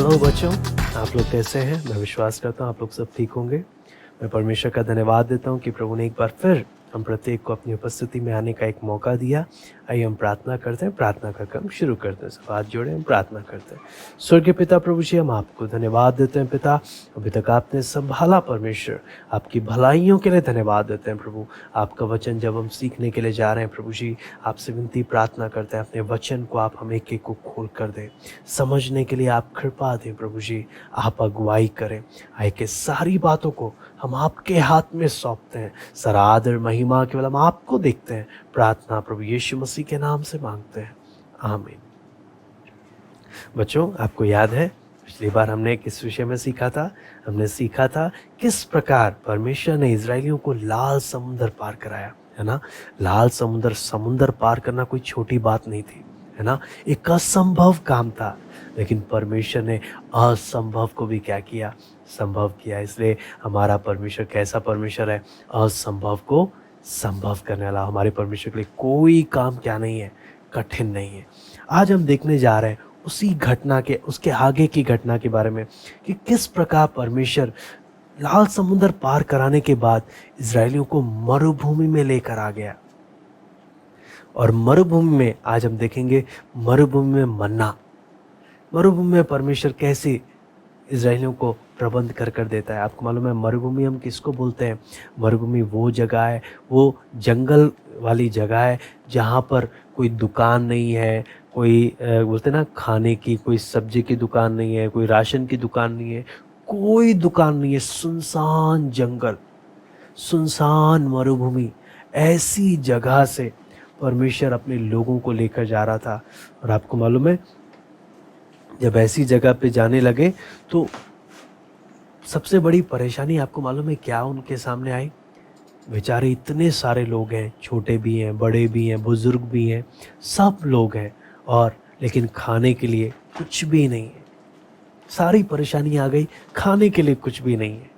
Hello बच्चों, आप लोग कैसे हैं? मैं विश्वास करता हूँ आप लोग सब ठीक होंगे। मैं परमेश्वर का धन्यवाद देता हूँ कि प्रभु ने एक बार फिर हम प्रत्येक को अपनी उपस्थिति में आने का एक मौका दिया। आइए हम प्रार्थना करते हैं, प्रार्थना का क्रम शुरू करते हैं। सब हाथ जोड़े हम प्रार्थना करते हैं। स्वर्गीय पिता प्रभु जी, हम आपको धन्यवाद देते हैं पिता, अभी तक आपने संभाला परमेश्वर, आपकी भलाइयों के लिए धन्यवाद देते हैं प्रभु। आपका वचन जब हम सीखने के लिए जा रहे हैं प्रभु जी, आपसे विनती प्रार्थना करते हैं अपने वचन को आप हम एक एक को खोल कर दें, समझने के लिए आप कृपा दें प्रभु जी, आप अगुवाई करें। आए के सारी बातों को हम आपके हाथ में सौंपते हैं। सारा आदर महिमा केवल हम आपको देखते हैं। प्रार्थना प्रभु यीशु मसीह के नाम से मांगते हैं, आमीन। बच्चों, आपको याद है पिछली बार हमने किस विषय में सीखा था? हमने सीखा था किस प्रकार परमेश्वर ने इजरायलियों को लाल समुद्र पार कराया, है ना। लाल समुद्र पार करना कोई छोटी बात नहीं थी, है ना। एक असंभव काम था, लेकिन परमेश्वर ने असंभव को भी क्या किया? संभव किया। इसलिए हमारा परमेश्वर कैसा परमेश्वर है? असंभव को संभव करने वाला। हमारे परमेश्वर के लिए कोई काम क्या नहीं है? कठिन नहीं है। आज हम देखने जा रहे हैं उसी घटना के, उसके आगे की घटना के बारे में कि किस प्रकार परमेश्वर लाल समुद्र पार कराने के बाद इजरायलियों को मरुभूमि में लेकर आ गया। और मरुभूमि में आज हम देखेंगे मरुभूमि में मन्ना, मरुभूमि में परमेश्वर कैसे इजरायलियों को प्रबंध कर देता है। आपको मालूम है मरुभूमि हम किसको बोलते हैं? मरुभूमि वो जगह है, वो जंगल वाली जगह है जहाँ पर कोई दुकान नहीं है, कोई बोलते ना खाने की, कोई सब्जी की दुकान नहीं है, कोई राशन की दुकान नहीं है, कोई दुकान नहीं है। सुनसान जंगल, सुनसान मरुभूमि, ऐसी जगह से परमेश्वर अपने लोगों को लेकर जा रहा था। और आपको मालूम है जब ऐसी जगह पे जाने लगे तो सबसे बड़ी परेशानी आपको मालूम है क्या उनके सामने आई? बेचारे इतने सारे लोग हैं, छोटे भी हैं, बड़े भी हैं, बुजुर्ग भी हैं, सब लोग हैं, और लेकिन खाने के लिए कुछ भी नहीं है। सारी परेशानी आ गई, खाने के लिए कुछ भी नहीं है।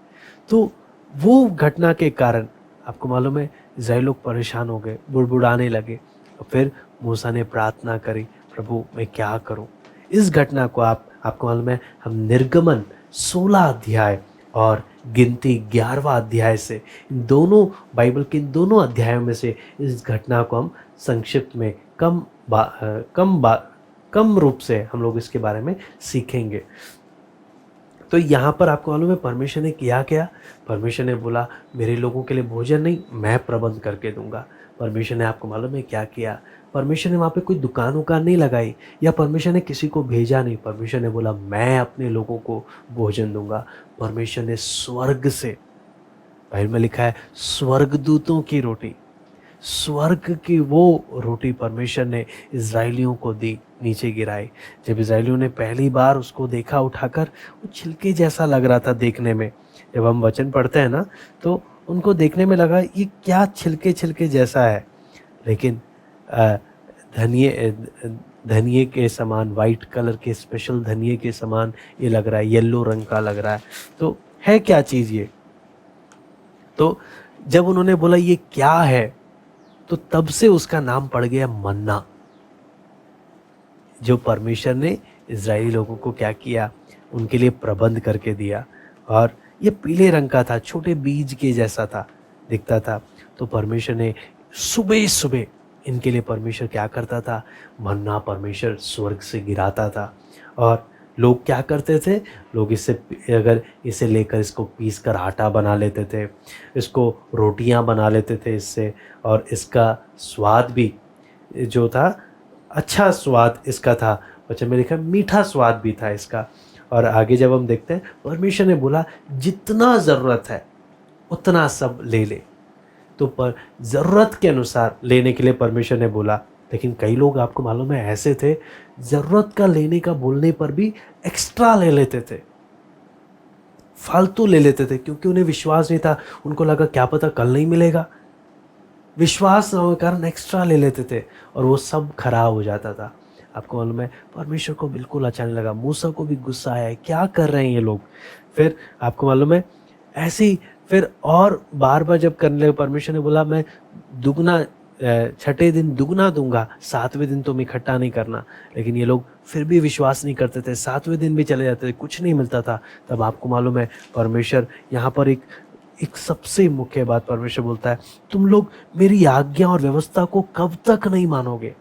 तो वो घटना के कारण आपको मालूम है इज़राइल लोग परेशान हो गए, बुड़बुड़ाने लगे। और फिर मूसा ने प्रार्थना करी, प्रभु मैं क्या करूं? इस घटना को आपको मालूम है हम निर्गमन 16 अध्याय और गिनती 11वां अध्याय से, इन दोनों बाइबल के इन दोनों अध्यायों में से इस घटना को हम संक्षिप्त में कम रूप से हम लोग इसके बारे में सीखेंगे। तो यहाँ पर आपको मालूम है परमेश्वर ने किया क्या? परमेश्वर ने बोला मेरे लोगों के लिए भोजन नहीं, मैं प्रबंध करके दूंगा। परमेश्वर ने आपको मालूम है क्या किया? परमेश्वर ने वहाँ पे कोई दुकान उकान नहीं लगाई, या परमेश्वर ने किसी को भेजा नहीं। परमेश्वर ने बोला मैं अपने लोगों को भोजन दूंगा। परमेश्वर ने स्वर्ग से, बाइबल में लिखा है स्वर्गदूतों की रोटी, स्वर्ग की वो रोटी परमेश्वर ने इजरायलियों को दी, नीचे गिराई। जब इजरायलियों ने पहली बार उसको देखा उठाकर, वो छिलके जैसा लग रहा था देखने में। जब हम वचन पढ़ते हैं ना तो उनको देखने में लगा ये क्या छिलके छिलके जैसा है, लेकिन धनिये के समान, वाइट कलर के स्पेशल धनिये के समान ये लग रहा है, येलो रंग का लग रहा है। तो है क्या चीज़ ये? तो जब उन्होंने बोला ये क्या है, तो तब से उसका नाम पड़ गया मन्ना, जो परमेश्वर ने इजरायली लोगों को क्या किया? उनके लिए प्रबंध करके दिया। और ये पीले रंग का था, छोटे बीज के जैसा था, दिखता था। तो परमेश्वर ने सुबह सुबह इनके लिए परमेश्वर क्या करता था? मन्ना परमेश्वर स्वर्ग से गिराता था। और लोग क्या करते थे? लोग इसे लेकर इसको पीस कर आटा बना लेते थे, इसको रोटियां बना लेते थे इससे। और इसका स्वाद भी जो था, अच्छा स्वाद इसका था। वचन में लिखा मीठा स्वाद भी था इसका। और आगे जब हम देखते हैं परमेश्वर ने बोला जितना ज़रूरत है उतना सब ले ले। तो पर ज़रूरत के अनुसार लेने के लिए परमेश्वर ने बोला। लेकिन कई लोग आपको मालूम है ऐसे थे, ज़रूरत का लेने का बोलने पर भी एक्स्ट्रा ले लेते थे, फालतू ले लेते थे, क्योंकि उन्हें विश्वास नहीं था। उनको लगा क्या पता कल नहीं मिलेगा, विश्वास न होने के कारण एक्स्ट्रा ले लेते थे, और वो सब खराब हो जाता था। आपको मालूम है परमेश्वर को बिल्कुल अच्छा नहीं लगा। मूसा को भी गुस्सा आया, क्या कर रहे हैं ये लोग। फिर आपको मालूम है ऐसे ही फिर और बार बार जब करने लगे, परमेश्वर ने बोला मैं दुगना, छठे दिन दुगना दूंगा, सातवें दिन तुम इकट्ठा नहीं करना। लेकिन ये लोग फिर भी विश्वास नहीं करते थे, 7वें दिन भी चले जाते थे, कुछ नहीं मिलता था। तब आपको मालूम है परमेश्वर यहाँ पर एक एक सबसे मुख्य बात परमेश्वर बोलता है, तुम लोग मेरी आज्ञा और व्यवस्था को कब तक नहीं मानोगे?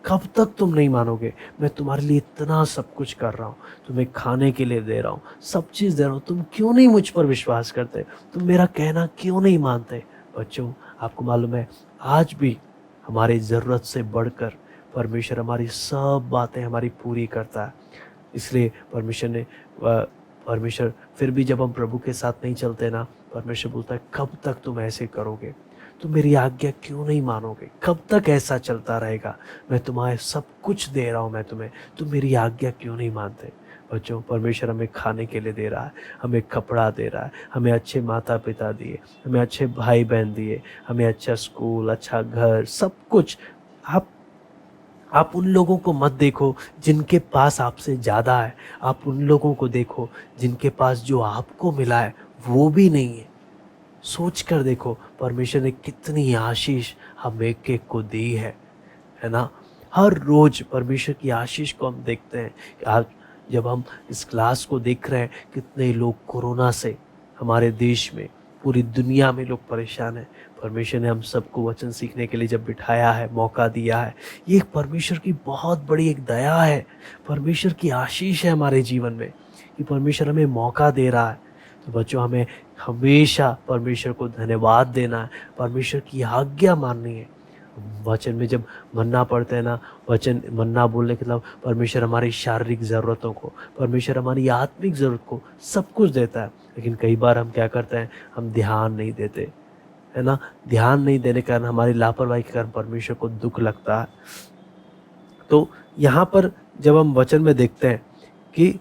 कब तक तुम नहीं मानोगे? मैं तुम्हारे लिए इतना सब कुछ कर रहा हूँ, तुम्हें खाने के लिए दे रहा हूँ, सब चीज़ दे रहा हूँ, तुम क्यों नहीं मुझ पर विश्वास करते? तुम मेरा कहना क्यों नहीं मानते? बच्चों, आपको मालूम है आज भी हमारी ज़रूरत से बढ़कर परमेश्वर हमारी सब बातें हमारी पूरी करता है। इसलिए परमेश्वर फिर भी जब हम प्रभु के साथ नहीं चलते ना, परमेश्वर बोलता है कब तक तुम ऐसे करोगे? तुम मेरी आज्ञा क्यों नहीं मानोगे? कब तक ऐसा चलता रहेगा? मैं तुम्हारे सब कुछ दे रहा हूँ मैं तुम्हें, तुम मेरी आज्ञा क्यों नहीं मानते? बच्चों, परमेश्वर हमें खाने के लिए दे रहा है, हमें कपड़ा दे रहा है, हमें अच्छे माता पिता दिए, हमें अच्छे भाई बहन दिए, हमें अच्छा स्कूल, अच्छा घर, सब कुछ। आप उन लोगों को मत देखो जिनके पास आपसे ज़्यादा है, आप उन लोगों को देखो जिनके पास जो आपको मिला है वो भी नहीं है। सोच कर देखो परमेश्वर ने कितनी आशीष हम एक एक को दी है ना। हर रोज परमेश्वर की आशीष को हम देखते हैं। आज जब हम इस क्लास को देख रहे हैं, कितने लोग कोरोना से हमारे देश में, पूरी दुनिया में लोग परेशान हैं। परमेश्वर ने हम सबको वचन सीखने के लिए जब बिठाया है, मौका दिया है, ये एक परमेश्वर की बहुत बड़ी एक दया है, परमेश्वर की आशीष है हमारे जीवन में कि परमेश्वर हमें मौका दे रहा है। तो बच्चों, हमें हमेशा परमेश्वर को धन्यवाद देना है, परमेश्वर की आज्ञा माननी है। वचन में जब मन्ना पढ़ते हैं ना, वचन मन्ना बोलने के मतलब परमेश्वर हमारी शारीरिक ज़रूरतों को, परमेश्वर हमारी आत्मिक ज़रूरत को सब कुछ देता है। लेकिन कई बार हम क्या करते हैं, हम ध्यान नहीं देते, है ना। ध्यान नहीं देने के कारण, हमारी लापरवाही के कारण परमेश्वर को दुख लगता है। तो यहाँ पर जब हम वचन में देखते हैं कि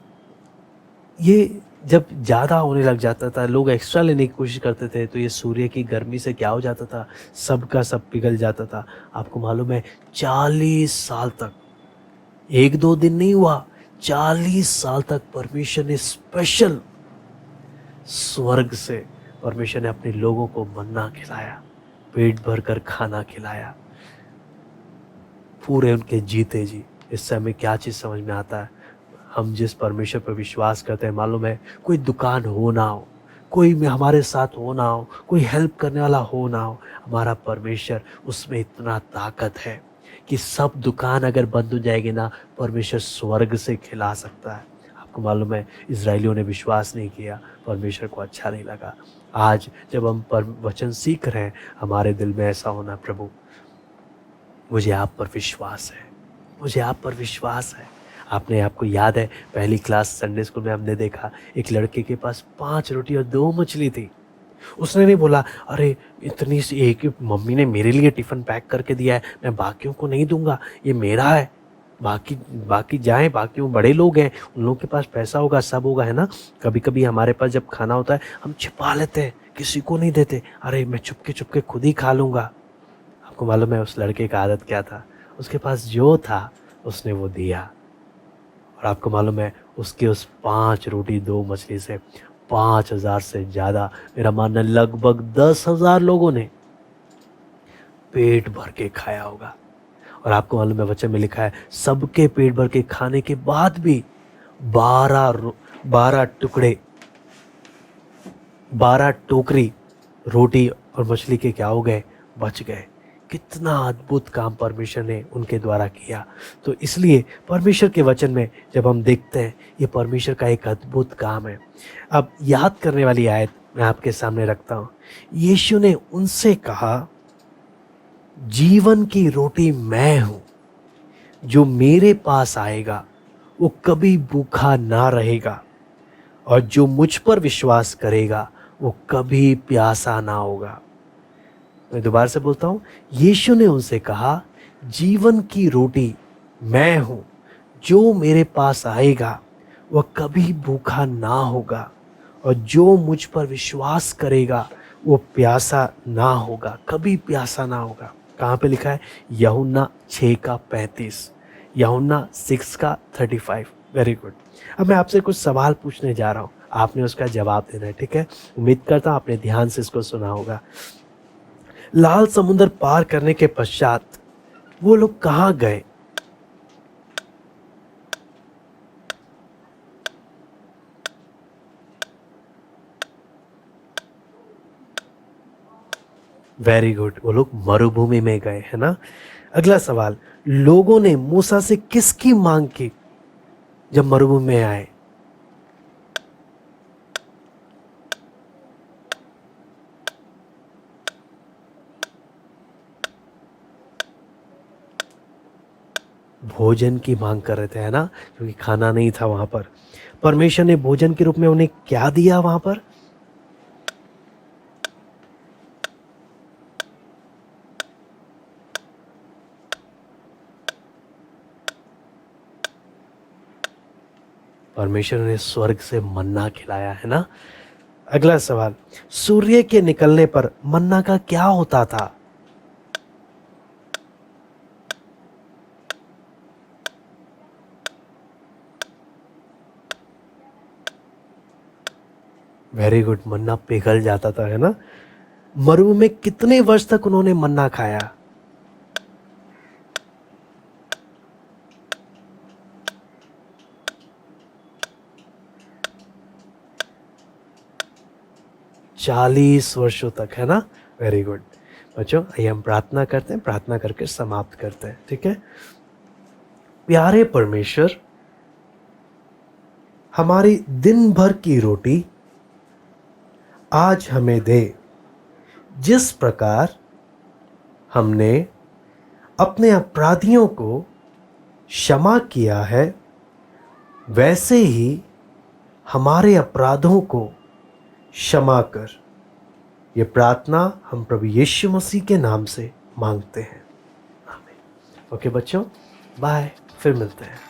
ये जब ज़्यादा होने लग जाता था, लोग एक्स्ट्रा लेने की कोशिश करते थे, तो ये सूर्य की गर्मी से क्या हो जाता था, सब का सब पिघल जाता था। आपको मालूम है 40 साल तक, 1-2 दिन नहीं हुआ, 40 साल तक परमेश्वर ने स्पेशल स्वर्ग से परमेश्वर ने अपने लोगों को मन्ना खिलाया, पेट भर कर खाना खिलाया, पूरे उनके जीते जी। इससे हमें क्या चीज़ समझ में आता है, हम जिस परमेश्वर पर विश्वास करते हैं, मालूम है कोई दुकान हो ना हो, कोई में हमारे साथ हो ना हो, कोई हेल्प करने वाला हो ना हो, हमारा परमेश्वर उसमें इतना ताकत है कि सब दुकान अगर बंद हो जाएगी ना, परमेश्वर स्वर्ग से खिला सकता है। आपको मालूम है इजरायलियों ने विश्वास नहीं किया, परमेश्वर को अच्छा नहीं लगा। आज जब हम वचन सीख रहे हैं, हमारे दिल में ऐसा होना, प्रभु मुझे आप पर विश्वास है, मुझे आप पर विश्वास है। आपको याद है पहली क्लास संडे स्कूल में हमने देखा, एक लड़के के पास 5 रोटी और 2 मछली थी। उसने नहीं बोला अरे इतनी सी एक ही मम्मी ने मेरे लिए टिफ़िन पैक करके दिया है, मैं बाकियों को नहीं दूंगा, ये मेरा है, बाकी जाएं, बाकी वो बड़े लोग हैं, उन लोगों के पास पैसा होगा, सब होगा, है ना। कभी कभी हमारे पास जब खाना होता है हम छिपा लेते हैं, किसी को नहीं देते, अरे मैं चुपके चुपके खुद ही खा लूँगा। आपको मालूम है उस लड़के का आदत क्या था, उसके पास जो था उसने वो दिया। और आपको मालूम है उसके उस 5 रोटी 2 मछली से 5,000 से ज़्यादा, मेरा मानना लगभग 10,000 लोगों ने पेट भर के खाया होगा। और आपको मालूम है वचन में लिखा है सबके पेट भर के खाने के बाद भी 12 टुकड़े, 12 टोकरी रोटी और मछली के क्या हो गए, बच गए। कितना अद्भुत काम परमेश्वर ने उनके द्वारा किया। तो इसलिए परमेश्वर के वचन में जब हम देखते हैं, ये परमेश्वर का एक अद्भुत काम है। अब याद करने वाली आयत मैं आपके सामने रखता हूँ। यीशु ने उनसे कहा, जीवन की रोटी मैं हूँ, जो मेरे पास आएगा वो कभी भूखा ना रहेगा, और जो मुझ पर विश्वास करेगा वो कभी प्यासा ना होगा। मैं दोबारा से बोलता हूँ, यीशु ने उनसे कहा, जीवन की रोटी मैं हूँ, जो मेरे पास आएगा वह कभी भूखा ना होगा, और जो मुझ पर विश्वास करेगा वो प्यासा ना होगा, कभी प्यासा ना होगा। कहाँ पे लिखा है? यूहन्ना 6:35, यूहन्ना 6:35। Very good. अब मैं आपसे कुछ सवाल पूछने जा रहा हूँ, आपने उसका जवाब देना है, ठीक है। उम्मीद करता हूँ आपने ध्यान से इसको सुना होगा। लाल समुद्र पार करने के पश्चात वो लोग कहाँ गए? वेरी गुड, वो लोग मरुभूमि में गए, है ना। अगला सवाल, लोगों ने मूसा से किसकी मांग की जब मरुभूमि में आए? भोजन की मांग कर रहे थे, है ना, क्योंकि खाना नहीं था वहां पर। परमेश्वर ने भोजन के रूप में उन्हें क्या दिया वहां पर? परमेश्वर ने स्वर्ग से मन्ना खिलाया, है ना। अगला सवाल, सूर्य के निकलने पर मन्ना का क्या होता था? वेरी गुड, मन्ना पिघल जाता था, है ना। मरुभूमि में कितने वर्ष तक उन्होंने मन्ना खाया? चालीस वर्षों तक, है ना। Very good. बच्चों, आइए हम प्रार्थना करते हैं, प्रार्थना करके समाप्त करते हैं, ठीक है। प्यारे परमेश्वर, हमारी दिन भर की रोटी आज हमें दे। जिस प्रकार हमने अपने अपराधियों को क्षमा किया है, वैसे ही हमारे अपराधों को क्षमा कर। ये प्रार्थना हम प्रभु यीशु मसीह के नाम से मांगते हैं, आमीन। ओके बच्चों, बाय, फिर मिलते हैं।